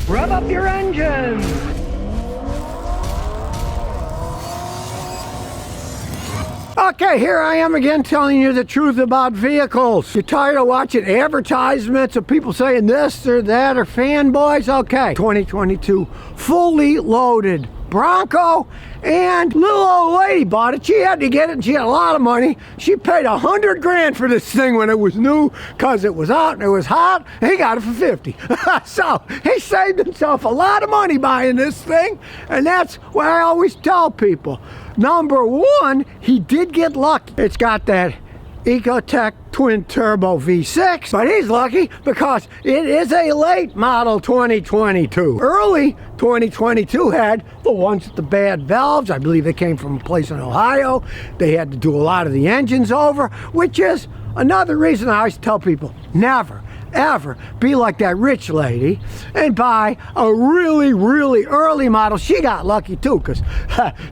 Rev up your engines. Okay, here I am again telling you the truth about vehicles. You're tired of watching advertisements of people saying this or that or fanboys? Okay, 2022 fully loaded Bronco, and little old lady bought it. She had to get it and she had a lot of money. She paid $100 grand for this thing when it was new because it was out and it was hot. And he got it for 50. So he saved himself a lot of money buying this thing, and that's what I always tell people. Number one, he did get lucky. It's got that Ecotec twin turbo V6, but he's lucky because it is a late model 2022. Early 2022 had the ones with the bad valves. I believe they came from a place in Ohio. They had to do a lot of the engines over, which is another reason I always tell people, never ever be like that rich lady and buy a really early model. She got lucky too, because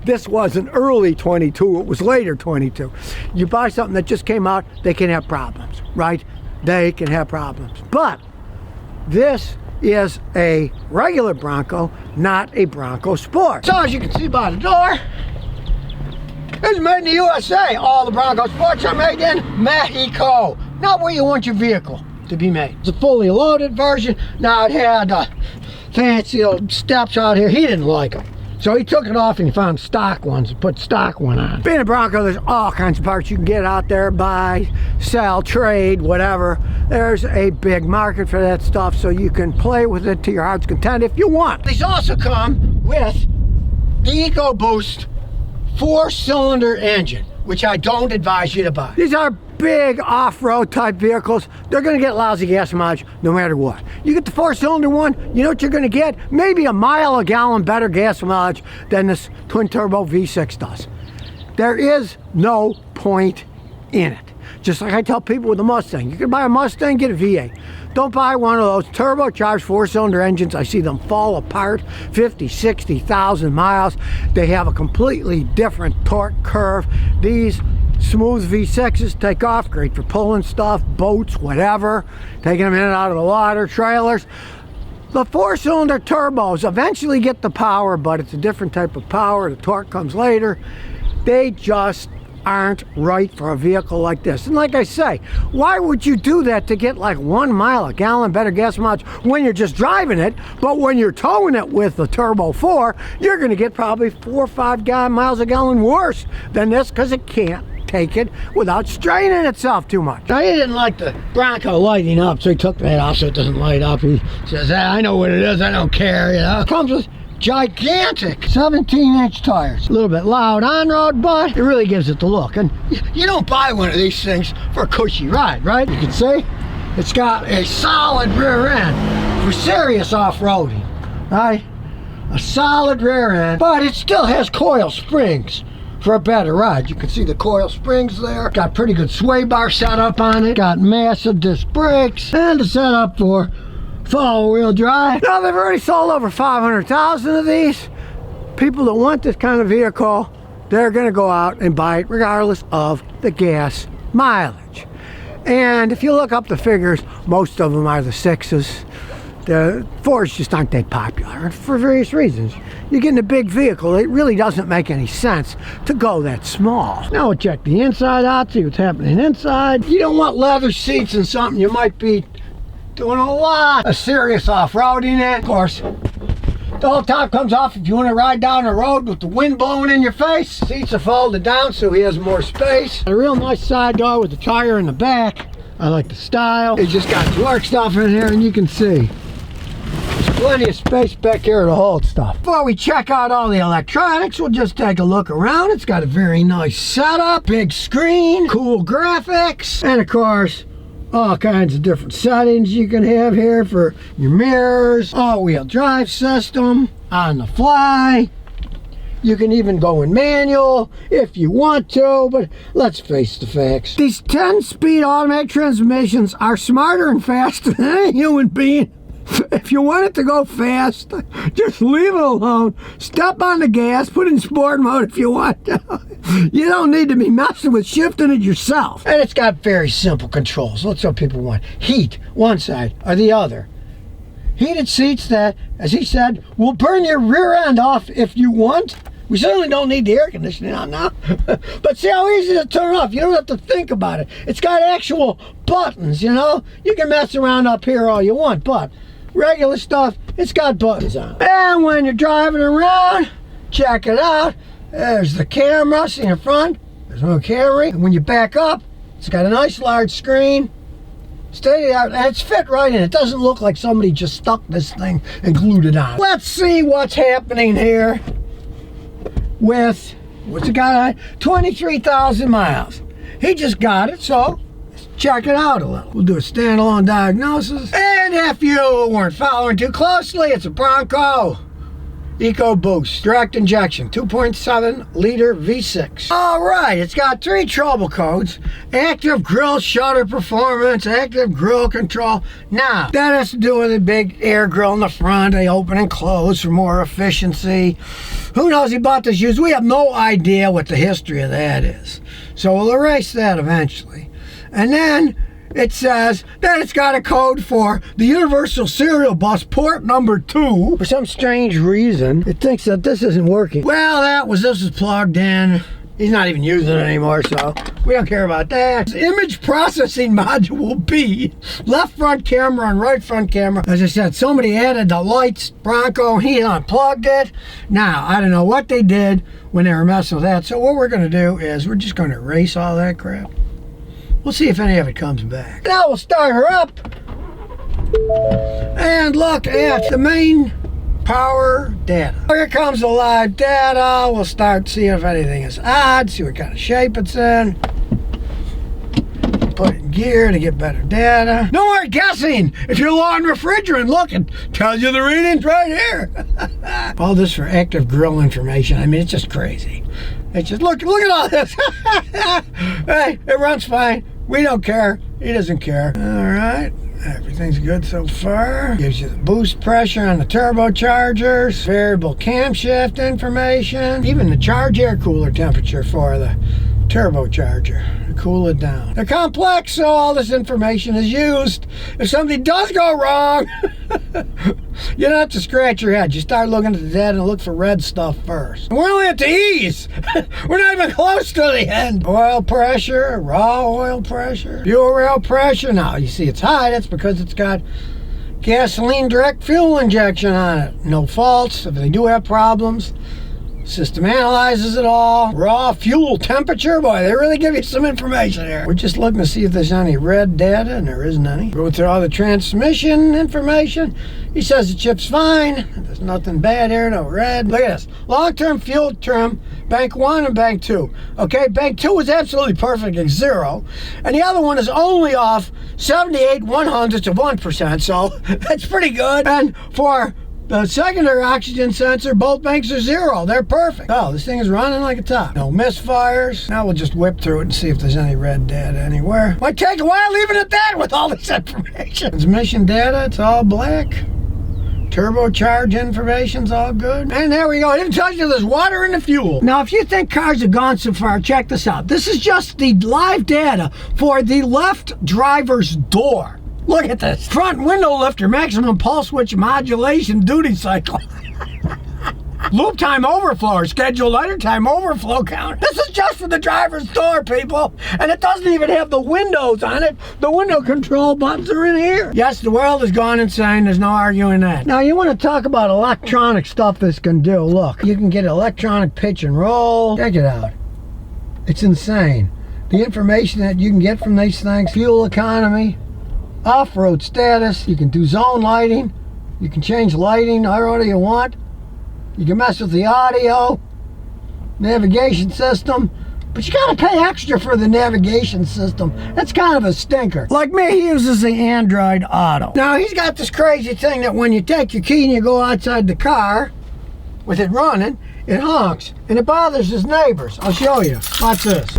this wasn't early 22, it was later 22. You buy something that just came out, they can have problems, right? They can have problems. But this is a regular Bronco, not a Bronco Sport. So as you can see by the door, it's made in the USA. All the Bronco Sports are made in Mexico, not where you want your vehicle to be made. It's a fully loaded version. Now it had fancy old steps out here. He didn't like them, so he took it off and he found stock ones and put stock one on. Being a Bronco, there's all kinds of parts you can get out there, buy, sell, trade, whatever. There's a big market for that stuff, so you can play with it to your heart's content if you want. These also come with the EcoBoost 4-cylinder engine, which I don't advise you to buy. These are big off-road type vehicles. They're going to get lousy gas mileage no matter what. You get the 4-cylinder one, you know what you're going to get? Maybe a mile a gallon better gas mileage than this twin turbo V6 does. There is no point in it. Just like I tell people with a Mustang, you can buy a Mustang, get a V8. Don't buy one of those turbocharged 4-cylinder engines. I see them fall apart 50, 60,000 miles. They have a completely different torque curve. These smooth V6s take off, great for pulling stuff, boats, whatever, taking them in and out of the water, trailers. The 4-cylinder turbos eventually get the power, but it's a different type of power. The torque comes later. They just aren't right for a vehicle like this. And like I say, why would you do that to get like 1 mile a gallon better gas mileage when you're just driving it? But when you're towing it with the Turbo 4, you're going to get probably 4 or 5 miles a gallon worse than this, because it can't take it without straining itself too much. Now, he didn't like the Bronco lighting up, so he took that off so it doesn't light up. He says, I know what it is, I don't care, you know. It comes with gigantic 17-inch tires. A little bit loud on road, but it really gives it the look. And you don't buy one of these things for a cushy ride, right? You can see it's got a solid rear end for serious off-roading, right? A solid rear end, but it still has coil springs for a better ride. You can see the coil springs there. Got pretty good sway bar setup on it. Got massive disc brakes and a setup for four-wheel drive. Now, they've already sold over 500,000 of these. People that want this kind of vehicle, they're going to go out and buy it regardless of the gas mileage. And if you look up the figures, most of them are the 6s. The 4s just aren't that popular for various reasons. You're getting a big vehicle. It really doesn't make any sense to go that small. Now we'll check the inside out, see what's happening inside. You don't want leather seats and something you might be doing a lot of serious off-roading in. Of course, the whole top comes off if you want to ride down the road with the wind blowing in your face. Seats are folded down so he has more space. A real nice side door with the tire in the back. I like the style. It's just got work stuff in here, and you can see there's plenty of space back here to hold stuff. Before we check out all the electronics, we'll just take a look around. It's got a very nice setup, big screen, cool graphics, and of course, all kinds of different settings you can have here for your mirrors, all-wheel drive system, on the fly. You can even go in manual if you want to, but let's face the facts. These 10-speed automatic transmissions are smarter and faster than any human being. If you want it to go fast, just leave it alone. Step on the gas, put it in sport mode if you want to. You don't need to be messing with shifting it yourself. And it's got very simple controls. That's what people want. Heat one side or the other. heated seats that, as he said, will burn your rear end off if you want. We certainly don't need the air conditioning on now. But see how easy to turn off. You don't have to think about it. It's got actual buttons, you know. You can mess around up here all you want, but regular stuff, it's got buttons on it. And when you're driving around, check it out. There's the camera, see in front. There's no camera. And when you back up, it's got a nice large screen. Stay out, and it's fit right in. It doesn't look like somebody just stuck this thing and glued it on. Let's see what's happening here with, what's it got on? 23,000 miles. He just got it, so let's check it out a little. We'll do a standalone diagnosis. And if you weren't following too closely, it's a Bronco EcoBoost direct injection 2.7 liter V6. All right, it's got 3 trouble codes: active grille shutter performance, active grille control. Now that has to do with a big air grill in the front. They open and close for more efficiency. Who knows, he bought this used. We have no idea what the history of that is, so we'll erase that eventually. And then it says that it's got a code for the universal serial bus port number 2. For some strange reason, it thinks that this isn't working. Well, this is plugged in. He's not even using it anymore, so we don't care about that. Image processing module B, left front camera and right front camera. As I said, somebody added the lights, Bronco, he unplugged it. Now, I don't know what they did when they were messing with that, so what we're gonna do is we're just gonna erase all that crap. We'll see if any of it comes back. Now we'll start her up and look at the main power data. Here comes the live data. We'll start seeing if anything is odd, see what kind of shape it's in. Put it in gear to get better data. No more guessing. If you're low on refrigerant, look, it tells you the readings right here. All this for active grill information. I mean, it's just crazy. It's just, look at all this. Hey, it runs fine. We don't care. He doesn't care. All right. Everything's good so far. Gives you the boost pressure on the turbochargers, variable camshaft information, even the charge air cooler temperature for the turbocharger to cool it down. They're complex, so all this information is used. If something does go wrong, you don't have to scratch your head. You start looking at the data and look for red stuff first. We're only at the E's. We're not even close to the end. Oil pressure, raw oil pressure, fuel rail pressure. Now, you see it's high. That's because it's got gasoline direct fuel injection on it. No faults. If they do have problems, system analyzes it all. Raw fuel temperature, boy, they really give you some information here. We're just looking to see if there's any red data, and there isn't any. Go through all the transmission information. He says the chip's fine. There's nothing bad here, no red. Look at this. Long-term fuel trim, bank 1 and bank 2. Okay, bank 2 is absolutely perfect at 0. And the other one is only off 78/100ths of 1%, so that's pretty good. And for the secondary oxygen sensor, both banks are 0. They're perfect. Oh, this thing is running like a top. No misfires. Now we'll just whip through it and see if there's any red data anywhere. Might take a while leaving it at that with all this information. Transmission data, it's all black. Turbocharge information's all good. And there we go. It even tells you there's water in the fuel. Now, if you think cars have gone so far, check this out. This is just the live data for the left driver's door. Look at this. Front window lifter, maximum pulse switch modulation duty cycle. Loop time overflow, scheduled lighter time overflow count. This is just for the driver's door, people. And it doesn't even have the windows on it. The window control buttons are in here. Yes, the world has gone insane. There's no arguing that. Now, you want to talk about electronic stuff this can do. Look, you can get electronic pitch and roll. Check it out. It's insane. The information that you can get from these things. Fuel economy. Off-road status. You can do zone lighting. You can change lighting however you want. You can mess with the audio, navigation system, but you gotta pay extra for the navigation system. That's kind of a stinker. Like me, he uses the Android Auto. Now, he's got this crazy thing that when you take your key and you go outside the car with it running, it honks, and it bothers his neighbors. I'll show you. Watch this.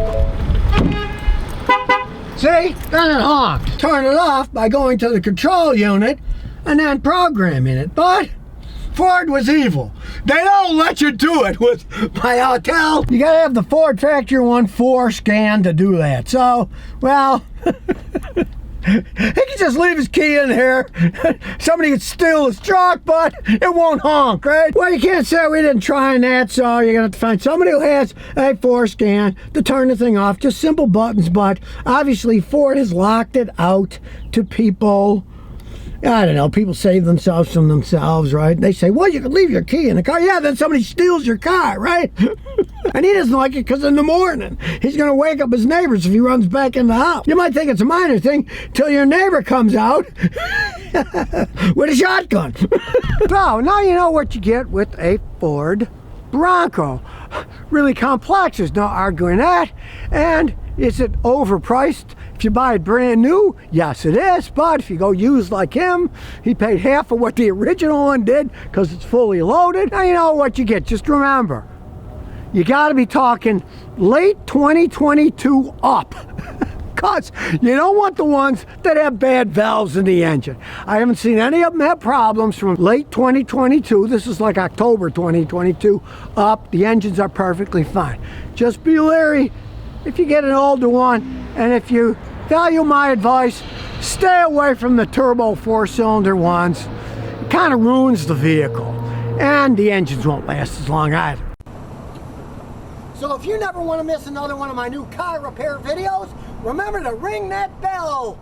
See? Then it honks. Turn it off by going to the control unit and then programming it. But Ford was evil. They don't let you do it with my hotel. You gotta have the Ford Factory 1.4 scan to do that. So, well, He can just leave his key in here. Somebody could steal his truck, but it won't honk, right? Well, you can't say we didn't try that, so you're gonna have to find somebody who has a forescan to turn the thing off. Just simple buttons, but obviously Ford has locked it out to people. I don't know, people save themselves from themselves, right? They say, well, you can leave your key in the car. Yeah, then somebody steals your car, right? And he doesn't like it because in the morning, he's going to wake up his neighbors if he runs back in the house. You might think it's a minor thing till your neighbor comes out with a shotgun. So, now you know what you get with a Ford Bronco. Really complex, there's no arguing that. And is it overpriced? If you buy it brand new, yes it is, but if you go used like him, he paid half of what the original one did because it's fully loaded. Now you know what you get. Just remember, you got to be talking late 2022 up. Because you don't want the ones that have bad valves in the engine. I haven't seen any of them have problems from late 2022. This is like October 2022 up. The engines are perfectly fine. Just be leery if you get an older one, and if you value my advice, stay away from the turbo 4-cylinder ones. It kind of ruins the vehicle, and the engines won't last as long either. So if you never want to miss another one of my new car repair videos, remember to ring that bell.